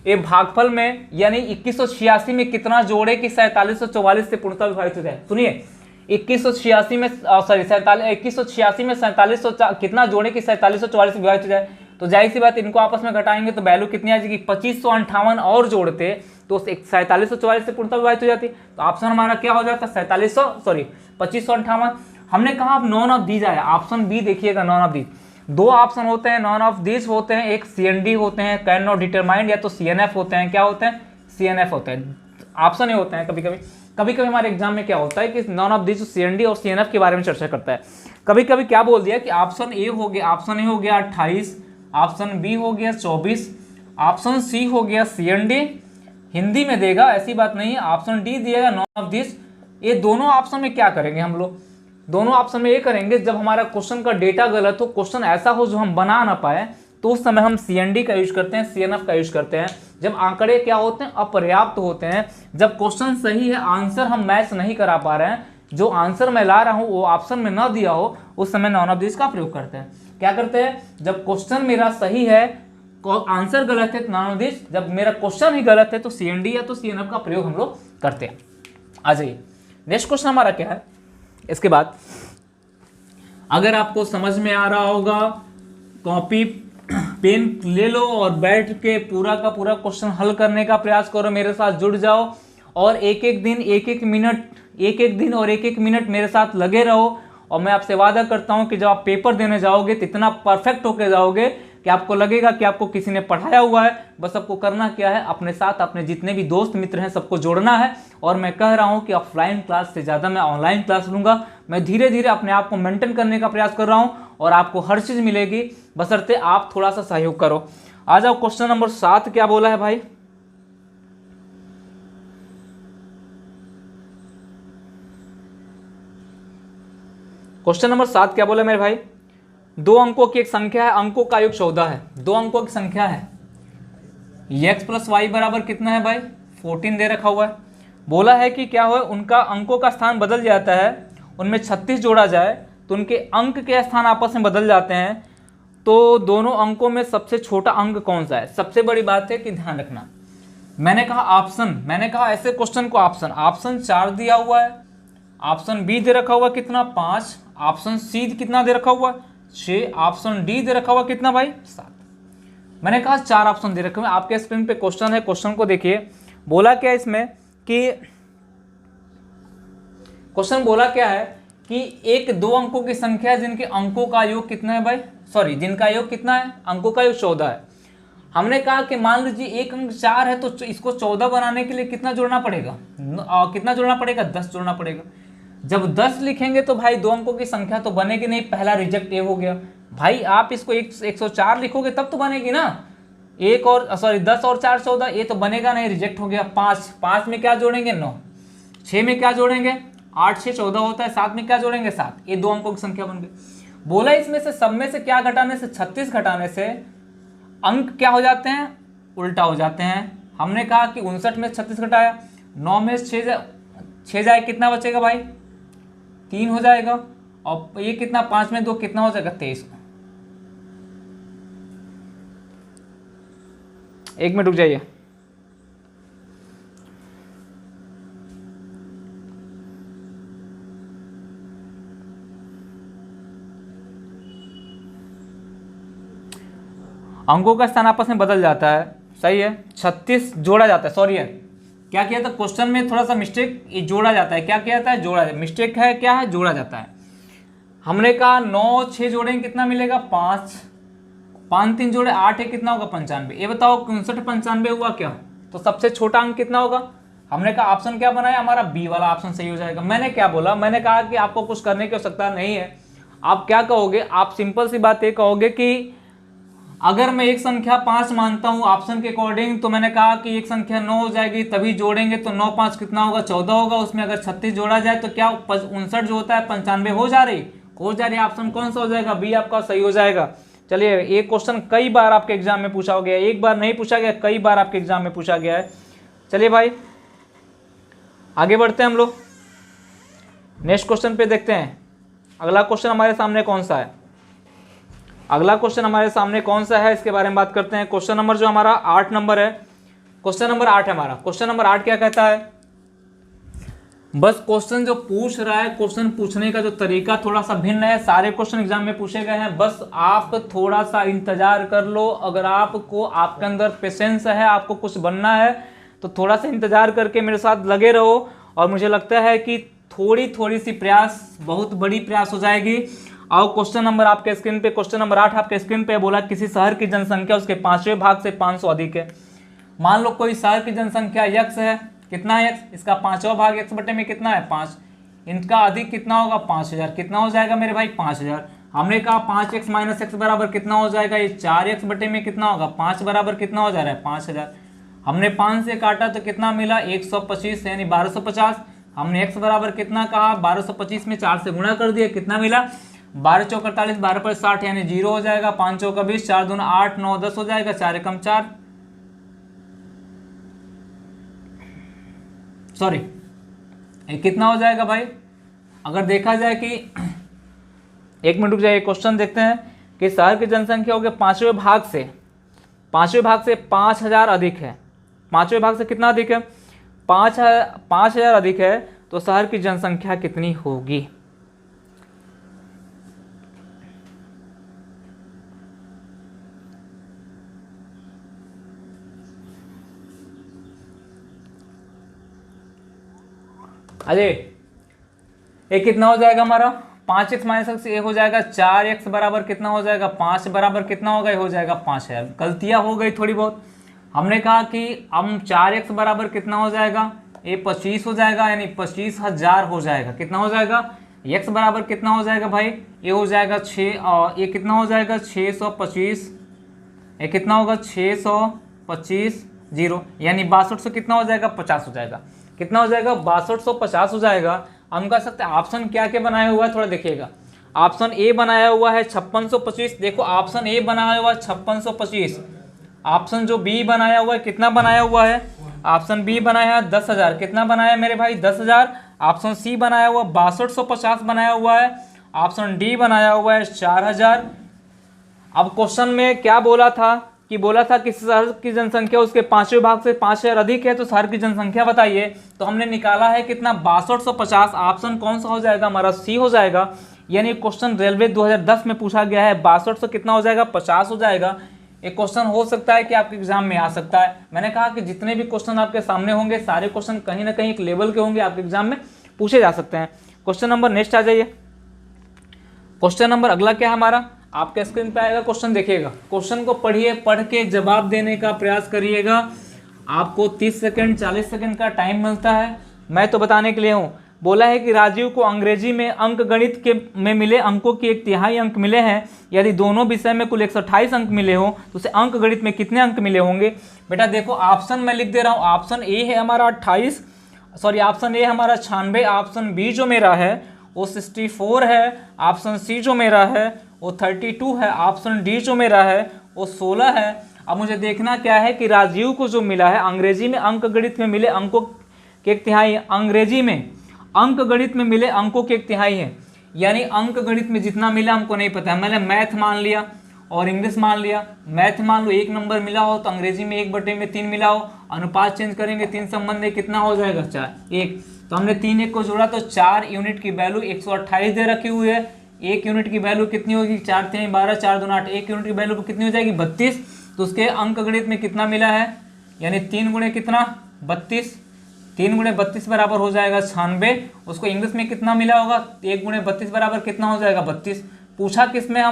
ये भागफल में यानी 2186 में कितना जोड़े कि 4744 से पूर्णतः विभाजित हो जाए। सुनिए 2186 में सॉरी 2186 में 4700 कितना जोड़े कि 4744 से विभाजित हो जाए, तो जाहिर सी बात इनको आपस में घटाएंगे तो वैल्यू कितनी आ जाएगी, 2558 और जोड़ते तो 4744 से पूर्णतः विभाजित हो जाती। तो ऑप्शन हमारा क्या हो जाता, 2558। हमने कहा आप नॉन ऑफ दीज आया, ऑप्शन बी देखिएगा, नॉन ऑफ दीज। दो ऑप्शन होते हैं नॉन ऑफ दिस होते हैं, एक CND होते हैं, कैन नॉट डिटरमाइंड, या तो CNF होते हैं। क्या होते हैं, CNF होते हैं, ऑप्शन ए होते हैं। कभी कभी हमारे एग्जाम में क्या होता है कि नॉन ऑफ दिस CND और CNF के बारे में चर्चा करता है। कभी कभी क्या बोल दिया कि ऑप्शन ए हो गया, ऑप्शन ए हो गया 28, ऑप्शन बी हो गया 24, ऑप्शन सी हो गया CND, हिंदी में देगा ऐसी बात नहीं है, ऑप्शन डी दिएगा नॉन ऑफ दिस। ये दोनों ऑप्शन में क्या करेंगे हम लोग, दोनों ऑप्शन में ये करेंगे जब हमारा क्वेश्चन का डेटा गलत हो, क्वेश्चन ऐसा हो जो हम बना ना पाए, तो उस समय हम CND का यूज करते हैं, CNF का यूज करते हैं। जब आंकड़े क्या होते हैं, अपर्याप्त होते हैं, जब क्वेश्चन सही है, आंसर हम मैच नहीं करा पा रहे हैं, जो आंसर मैं ला रहा हूं वो ऑप्शन में न दिया हो, उस समय नॉन ऑफ दिस का प्रयोग करते हैं। क्या करते हैं, जब क्वेश्चन मेरा सही है, आंसर गलत है तो नॉन ऑफ दिस, जब मेरा क्वेश्चन ही गलत है तो CND या तो CNF का प्रयोग हम लोग करते हैं। आ जाइए नेक्स्ट क्वेश्चन हमारा क्या है। इसके बाद अगर आपको समझ में आ रहा होगा, कॉपी पेन ले लो और बैठ के पूरा का पूरा क्वेश्चन हल करने का प्रयास करो, मेरे साथ जुड़ जाओ और एक एक दिन एक एक मिनट मेरे साथ लगे रहो। और मैं आपसे वादा करता हूं कि जब आप पेपर देने जाओगे तो इतना परफेक्ट होके जाओगे कि आपको लगेगा कि आपको किसी ने पढ़ाया हुआ है। बस आपको करना क्या है, अपने साथ अपने जितने भी दोस्त मित्र हैं सबको जोड़ना है। और मैं कह रहा हूं कि ऑफलाइन क्लास से ज़्यादा मैं ऑनलाइन क्लास लूँगा। मैं धीरे धीरे अपने आप को मेंटेन करने का प्रयास कर रहा हूं और आपको हर चीज़ मिलेगी, बशर्ते आप थोड़ा सा सहयोग करो। आ जाओ, क्वेश्चन नंबर 7 क्या बोला है भाई। क्वेश्चन नंबर 7 क्या बोला मेरे भाई, 2 अंकों की एक संख्या है, अंकों का योग 14 है, 2 अंकों की संख्या है, x + y बराबर कितना है भाई, 14 दे रखा हुआ है। बोला है कि क्या हो, उनका अंकों का स्थान बदल जाता है, उनमें 36 जोड़ा जाए तो उनके अंक के स्थान आपस में बदल जाते हैं। तो दोनों अंकों में सबसे छोटा अंक कौन सा है। सबसे बड़ी बात है कि ध्यान रखना, मैंने कहा ऑप्शन, मैंने कहा ऐसे क्वेश्चन को ऑप्शन 4 दिया हुआ है, ऑप्शन बी दे रखा हुआ कितना 5, ऑप्शन सी कितना दे रखा हुआ 6, ऑप्शन डी दे रखा हुआ कितना भाई 7। मैंने कहा 4 ऑप्शन दे रखे हुए। आपके स्क्रीन पे क्वेश्चन है, क्वेश्चन को देखिए। बोला क्या इसमें कि क्वेश्चन बोला क्या है कि एक 2 अंकों की संख्या है जिनके अंकों का योग कितना है भाई, सॉरी जिनका योग कितना है, अंकों का योग 14 है। हमने कहा कि मान लीजिए एक अंक 4 है तो इसको 14 बनाने के लिए कितना जोड़ना पड़ेगा, कितना जोड़ना पड़ेगा 10 जोड़ना पड़ेगा। जब 10 लिखेंगे तो भाई 2 अंकों की संख्या तो बनेगी नहीं, पहला रिजेक्ट ए हो गया। भाई आप इसको 104 लिखोगे तब तो बनेगी ना, 10 और 4 14, ये तो बनेगा नहीं, रिजेक्ट हो गया। 5 में क्या जोड़ेंगे 9, 6 में क्या जोड़ेंगे 8, 6 14 होता है, 7 में क्या जोड़ेंगे 7, ये 2 अंकों की संख्या बन गई। बोला इसमें से सब में से क्या घटाने से, 36 घटाने से अंक क्या हो जाते हैं, उल्टा हो जाते हैं। हमने कहा कि 59 में 36 घटाया, 9 में 6 जाए कितना बचेगा भाई 3 हो जाएगा, और ये कितना 5 में 2 कितना हो जाएगा 23। एक मिनट रुक जाइए। अंकों का स्थान आपस में बदल जाता है, सही है। 36 जोड़ा जाता है, सॉरी है क्या किया था क्वेश्चन में थोड़ा सा मिस्टेक, ये जोड़ा जाता है, क्या किया जाता है जोड़ा, मिस्टेक है क्या है, जोड़ा जाता है। हमने कहा 9 6 जोड़ेंगे कितना मिलेगा 5, 5 3 जोड़े 8 है कितना होगा 95। ये बताओ 59 95 हुआ क्या, तो सबसे छोटा अंक कितना होगा। हमने कहा ऑप्शन क्या बनाया हमारा, बी वाला ऑप्शन सही हो जाएगा। मैंने क्या बोला, मैंने कहा कि आपको कुछ करने की आवश्यकता नहीं है। आप क्या कहोगे, आप सिंपल सी बात ये कहोगे कि अगर मैं एक संख्या 5 मानता हूं ऑप्शन के अकॉर्डिंग, तो मैंने कहा कि एक संख्या 9 हो जाएगी, तभी जोड़ेंगे तो 9 5 कितना होगा 14 होगा। उसमें अगर 36 जोड़ा जाए तो क्या 59 जो होता है 95 हो जा रही ऑप्शन कौन सा हो जाएगा, बी आपका सही हो जाएगा। चलिए, एक क्वेश्चन कई बार आपके एग्जाम में पूछा गया, एक बार नहीं पूछा गया, कई बार आपके एग्जाम में पूछा गया है। चलिए भाई आगे बढ़ते हैं हम लोग, नेक्स्ट क्वेश्चन पे देखते हैं। अगला क्वेश्चन हमारे सामने कौन सा है, अगला क्वेश्चन हमारे सामने कौन सा है इसके बारे में बात करते हैं। क्वेश्चन नंबर जो हमारा 8 नंबर है, क्वेश्चन नंबर 8 है हमारा। क्वेश्चन नंबर 8 क्या कहता है, बस क्वेश्चन जो पूछ रहा है, क्वेश्चन पूछने का जो तरीका थोड़ा सा भिन्न है। सारे क्वेश्चन एग्जाम में पूछे गए हैं, बस आप थोड़ा सा इंतजार कर लो। अगर आपको आपके अंदर पेशेंस है, आपको कुछ बनना है, तो थोड़ा सा इंतजार करके मेरे साथ लगे रहो। और मुझे लगता है कि थोड़ी सी प्रयास बहुत बड़ी प्रयास हो जाएगी। और क्वेश्चन नंबर आपके स्क्रीन पे, क्वेश्चन नंबर 8 आपके स्क्रीन पे बोला किसी शहर की जनसंख्या उसके 5वें भाग से 500 अधिक है। मान लो कोई शहर की जनसंख्या x है, कितना है x, इसका 5वां भाग x बटे में कितना है 5, इनका अधिक कितना होगा 5000, कितना हो जाएगा मेरे भाई 5000। हमने कहा 5x माइनस x बराबर कितना हो जाएगा, ये 4x बटे में कितना होगा 5 बराबर कितना हो जा रहा है 5000। हमने 5 से काटा तो कितना मिला 125 यानी 1250। हमने x बराबर कितना कहा 1225 में 4 से गुणा कर दिया, कितना मिला 12 चौक 48, 12 पर 60 यानी 0 हो जाएगा, 5 चौक 20, 4 दूना 8 9 10 हो जाएगा, 4 एकम 4, सॉरी ये कितना हो जाएगा भाई। अगर देखा जाए कि एक मिनट रुक जाइए, क्वेश्चन देखते हैं कि शहर की जनसंख्या हो गया 5वें भाग से 5000 अधिक है। 5वें भाग से कितना अधिक है 5000 अधिक है, तो शहर की जनसंख्या कितनी होगी। अरे ये कितना हो जाएगा हमारा 5x माइनस एक्स, ये हो जाएगा 4x बराबर कितना हो जाएगा 5 बराबर कितना होगा, ये हो जाएगा 5000। गलतियां हो गई थोड़ी बहुत। हमने कहा कि हम 4x बराबर कितना हो जाएगा, ये 25 हो जाएगा यानी 25000 हो जाएगा। कितना हो जाएगा x बराबर कितना हो जाएगा भाई, ये हो जाएगा 6 और ये कितना हो जाएगा 625, ये कितना होगा 625 0 यानी 6200 कितना हो जाएगा 50 हो जाएगा। कितना हो जाएगा 6250 हो जाएगा। हम कह सकते हैं ऑप्शन क्या क्या बनाया हुआ है, थोड़ा देखिएगा। ऑप्शन ए बनाया हुआ है 5625, देखो ऑप्शन ए बनाया हुआ है 5625। ऑप्शन जो बी बनाया हुआ है कितना बनाया हुआ है, ऑप्शन बी बनाया है 10,000, कितना बनाया मेरे भाई 10,000। ऑप्शन सी बनाया हुआ 6250 बनाया हुआ है। ऑप्शन डी बनाया हुआ है 4000। अब क्वेश्चन में क्या बोला था कि शहर की जनसंख्या उसके 5वें भाग से 5,000 अधिक है, तो शहर की जनसंख्या बताइए। तो हमने निकाला है कितना 6250। ऑप्शन कौन सा हो जाएगा हमारा, सी हो जाएगा। यानी क्वेश्चन रेलवे 2010 में पूछा गया है, 6200 कितना हो जाएगा, 50 हो जाएगा। एक क्वेश्चन हो सकता है कि आपके एग्जाम में आ सकता है। मैंने कहा कि जितने भी क्वेश्चन आपके सामने होंगे सारे क्वेश्चन कहीं ना कहीं एक लेवल के होंगे, आपके एग्जाम में पूछे जा सकते हैं। क्वेश्चन नंबर नेक्स्ट आ जाइए। क्वेश्चन नंबर अगला क्या है हमारा, आपके स्क्रीन पे आएगा क्वेश्चन, देखिएगा। क्वेश्चन को पढ़िए, पढ़ के जवाब देने का प्रयास करिएगा। आपको 30 सेकंड 40 सेकंड का टाइम मिलता है, मैं तो बताने के लिए हूँ। बोला है कि राजीव को अंग्रेजी में अंक गणित के में मिले अंकों के 1/3 अंक मिले हैं। यदि दोनों विषय में कुल 128 अंक मिले हो तो उसे अंक गणित में कितने अंक मिले होंगे। बेटा देखो, ऑप्शन मैं लिख दे रहा हूँ। ऑप्शन ए है हमारा 28, सॉरी ऑप्शन ए हमारा 96, ऑप्शन बी जो मेरा है वो 64 है, ऑप्शन सी जो मेरा है वो 32 है, ऑप्शन डी जो मेरा है वो 16 है। अब मुझे देखना क्या है कि राजीव को जो मिला है अंग्रेजी में अंक गणित में मिले अंकों के 1/3, अंग्रेजी में अंक गणित में मिले अंकों के 1/3 है। यानी अंक गणित में जितना मिला हमको नहीं पता है। मैंने मैथ मान लिया और इंग्लिश मान लिया। मैथ मान लो 1 नंबर मिला हो तो अंग्रेजी में 1/3 मिला हो, अनुपात चेंज करेंगे 3 संबंध है, कितना हो जाएगा 4 1। तो हमने 3 1 को जोड़ा तो 4 यूनिट की वैल्यू 128 दे रखी हुई है। 1 यूनिट की वैल्यू कितनी होगी, 4 3 12 4 2 8। 1 यूनिट की वैल्यू कितनी हो जाएगी 32। तो उसके अंक गणित में कितना मिला है, यानी 3 गुणे कितना 32, 3 गुणे 32 बराबर हो जाएगा 96। उसको इंग्लिश में कितना मिला होगा, 1 गुणे 32 बराबर कितना हो जाएगा 32। पूछा किसमें,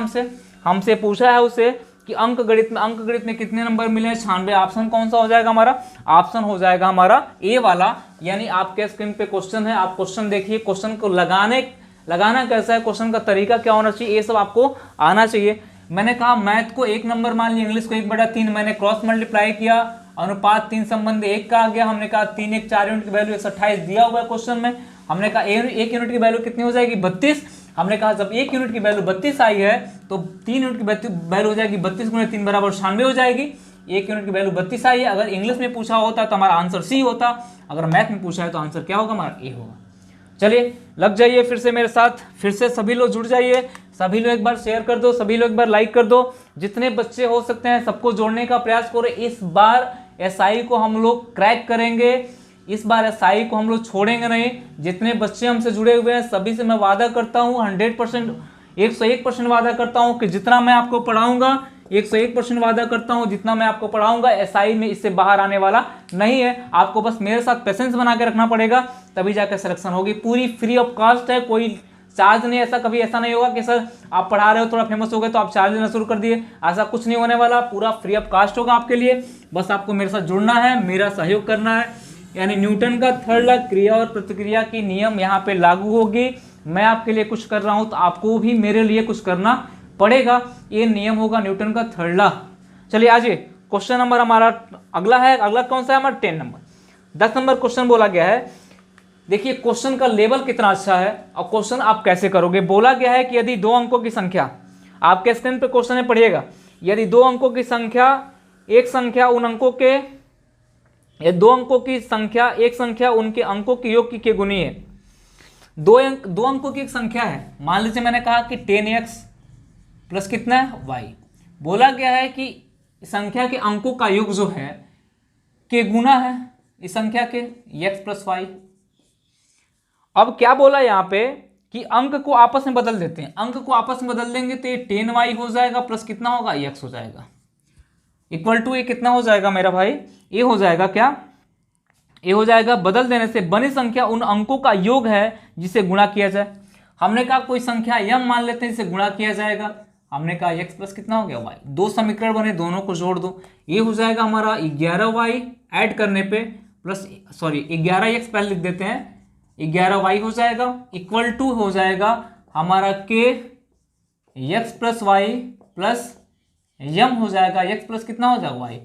हमसे पूछा है उसे कि अंक गणित में कितने नंबर मिले हैं 96। ऑप्शन कौन सा हो जाएगा हमारा, ऑप्शन हो जाएगा हमारा ए वाला। यानी आपके स्क्रीन पे क्वेश्चन है, आप क्वेश्चन देखिए। क्वेश्चन को लगाना कैसा है, क्वेश्चन का तरीका क्या होना चाहिए, ये सब आपको आना चाहिए। मैंने कहा मैथ को 1 नंबर मान लिया, इंग्लिश को 1/3, मैंने क्रॉस मल्टीप्लाई किया, अनुपात 3 संबंध 1 का आ गया। हमने कहा 3 1 4 यूनिट की वैल्यू 128 दिया हुआ है क्वेश्चन में। हमने कहा 1 यूनिट की वैल्यू कितनी हो जाएगी 32। हमने कहा जब 1 यूनिट की वैल्यू 32 आई है तो 3 यूनिट की वैल्यू हो जाएगी 32 गुणे 3 बराबर 96 हो जाएगी। 1 यूनिट की वैल्यू 32 आई है। अगर इंग्लिश में पूछा होता तो हमारा आंसर सी होता, अगर मैथ में पूछा है तो आंसर क्या होगा हमारा ए होगा। चलिए लग जाइए फिर से मेरे साथ, फिर से सभी लोग जुड़ जाइए, सभी लोग एक बार शेयर कर दो, सभी लोग एक बार लाइक कर दो। जितने बच्चे हो सकते हैं सबको जोड़ने का प्रयास करो। इस बार एसआई को हम लोग क्रैक करेंगे, इस बार एसआई को हम लोग छोड़ेंगे नहीं। जितने बच्चे हमसे जुड़े हुए हैं सभी से मैं वादा करता हूँ 100%, 101% वादा करता हूँ कि जितना मैं आपको पढ़ाऊंगा 101% वादा करता हूँ जितना मैं आपको पढ़ाऊंगा एसआई में इससे बाहर आने वाला नहीं है। आपको बस मेरे साथ पेशेंस बना के रखना पड़ेगा, तभी जाकर सिलेक्शन होगी। पूरी फ्री ऑफ कॉस्ट है, कोई चार्ज नहीं। ऐसा कभी ऐसा नहीं होगा कि सर आप पढ़ा रहे हो थोड़ा फेमस हो गए तो आप चार्ज लेना शुरू कर दिए, ऐसा कुछ नहीं होने वाला। पूरा फ्री ऑफ कॉस्ट होगा आपके लिए। बस आपको मेरे साथ जुड़ना है, मेरा सहयोग करना है। यानी न्यूटन का थर्ड लॉ, क्रिया और प्रतिक्रिया की नियम यहाँ पे लागू होगी। मैं आपके लिए कुछ कर रहा हूँ तो आपको भी मेरे लिए कुछ करना पड़ेगा। ये नियम होगा न्यूटन का थर्ड लॉ। चलिए आज क्वेश्चन नंबर हमारा अगला है। अगला कौन सा है हमारा 10 नंबर। 10 नंबर क्वेश्चन बोला गया है। देखिए क्वेश्चन का लेवल कितना अच्छा है और क्वेश्चन आप कैसे करोगे। बोला गया है कि यदि 2 अंकों की संख्या, आपके स्क्रीन पे क्वेश्चन है पढ़िएगा। यदि 2 अंकों की संख्या एक संख्या उन अंकों के, यदि 2 अंकों की संख्या एक संख्या उनके अंकों के योग की गुनी है। 2 अंकों की एक संख्या है, मान लीजिए मैंने कहा कि 10x प्लस कितना है y। बोला गया है कि संख्या के अंकों का योग जो है के गुना है इस संख्या के x प्लस y। अब क्या बोला यहाँ पे कि अंक को आपस में बदल देते हैं। अंक को आपस में बदल देंगे तो ये 10y हो जाएगा प्लस कितना होगा x हो जाएगा, इक्वल टू ये कितना हो जाएगा मेरा भाई, ये हो जाएगा क्या, ये हो जाएगा बदल देने से बनी संख्या उन अंकों का योग है जिसे गुणा किया जाए। हमने कहा कोई संख्या m मान लेते हैं जिसे गुणा किया जाएगा। हमने कहा x प्लस कितना हो गया y। 2 समीकरण बने, दोनों को जोड़ दो। ये हो जाएगा हमारा 11y ऐड करने पे प्लस, सॉरी 11x पहले लिख देते हैं, 11y हो जाएगा इक्वल टू हो जाएगा हमारा k x plus y plus m हो जाएगा। x प्लस कितना हो जाएगा y।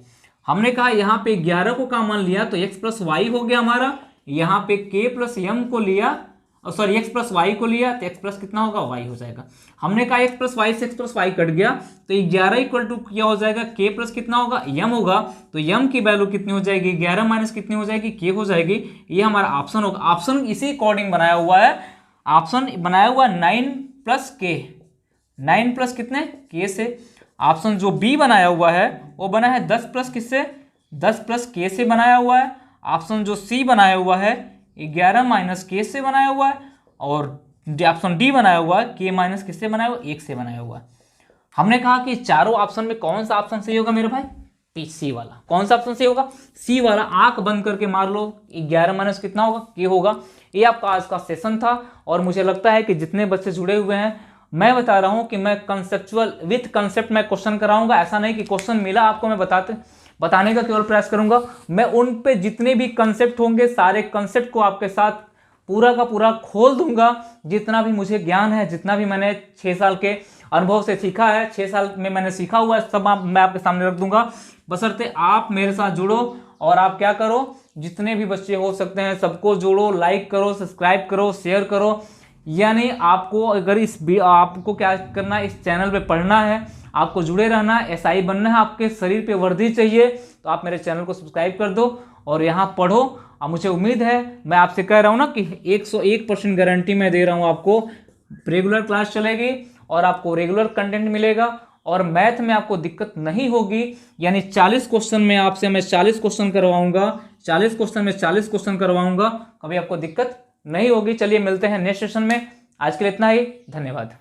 हमने कहा यहाँ पे 11 को कॉमन लिया तो x प्लस y हो गया हमारा। यहाँ पे k प्लस m को लिया, सॉरी x प्लस y को लिया तो x प्लस कितना होगा y हो जाएगा। हमने कहा x प्लस y से x प्लस y कट गया तो 11 इक्वल टू क्या हो जाएगा, k प्लस कितना होगा m होगा। तो m की वैल्यू कितनी हो जाएगी, 11 माइनस कितनी हो जाएगी, k हो जाएगी। ये हमारा ऑप्शन होगा। ऑप्शन इसी अकॉर्डिंग बनाया हुआ है, ऑप्शन बनाया हुआ 9 प्लस k, 9 प्लस कितने k से। ऑप्शन जो बी बनाया हुआ है वो बना है 10 प्लस किससे, 10 प्लस के से बनाया हुआ है। ऑप्शन जो सी बनाया हुआ है 11 माइनस के से बनाया हुआ है। और ऑप्शन डी बनाया हुआ है के माइनस किससे बनाया हुआ, 1 से बनाया हुआ है। हमने कहा कि चारों ऑप्शन में कौन सा ऑप्शन सही होगा मेरे भाई, सी वाला। कौन सा ऑप्शन सही होगा, सी वाला। आंख बंद करके मार लो, 11 माइनस कितना होगा, के होगा। ये आपका आज का सेशन था और मुझे लगता है कि जितने बच्चे जुड़े हुए हैं, मैं बता रहा हूं कि मैं कंसेप्चुअल विथ कंसेप्ट मैं क्वेश्चन कराऊंगा। ऐसा नहीं कि क्वेश्चन मिला आपको मैं बताने का केवल प्रयास करूंगा। मैं उन पे जितने भी कंसेप्ट होंगे सारे कंसेप्ट को आपके साथ पूरा का पूरा खोल दूंगा। जितना भी मुझे ज्ञान है, जितना भी मैंने 6 साल के अनुभव से सीखा है, 6 साल में मैंने सीखा हुआ है, सब मैं आपके सामने रख दूंगा। बशर्ते आप मेरे साथ जुड़ो और आप क्या करो, जितने भी बच्चे हो सकते हैं सबको जोड़ो, लाइक करो, सब्सक्राइब करो, शेयर करो। यानी आपको अगर आपको क्या करना है, इस चैनल पे पढ़ना है, आपको जुड़े रहना है, एसआई बनना है, आपके शरीर पे वर्दी चाहिए, तो आप मेरे चैनल को सब्सक्राइब कर दो और यहाँ पढ़ो। और मुझे उम्मीद है, मैं आपसे कह रहा हूँ ना कि 101% गारंटी मैं दे रहा हूँ आपको, रेगुलर क्लास चलेगी और आपको रेगुलर कंटेंट मिलेगा और मैथ में आपको दिक्कत नहीं होगी। यानी 40 क्वेश्चन में आपसे मैं 40 क्वेश्चन करवाऊंगा, 40 क्वेश्चन में 40 क्वेश्चन करवाऊंगा, कभी आपको दिक्कत नहीं होगी। चलिए मिलते हैं नेक्स्ट सेशन में, आज के लिए इतना ही, धन्यवाद।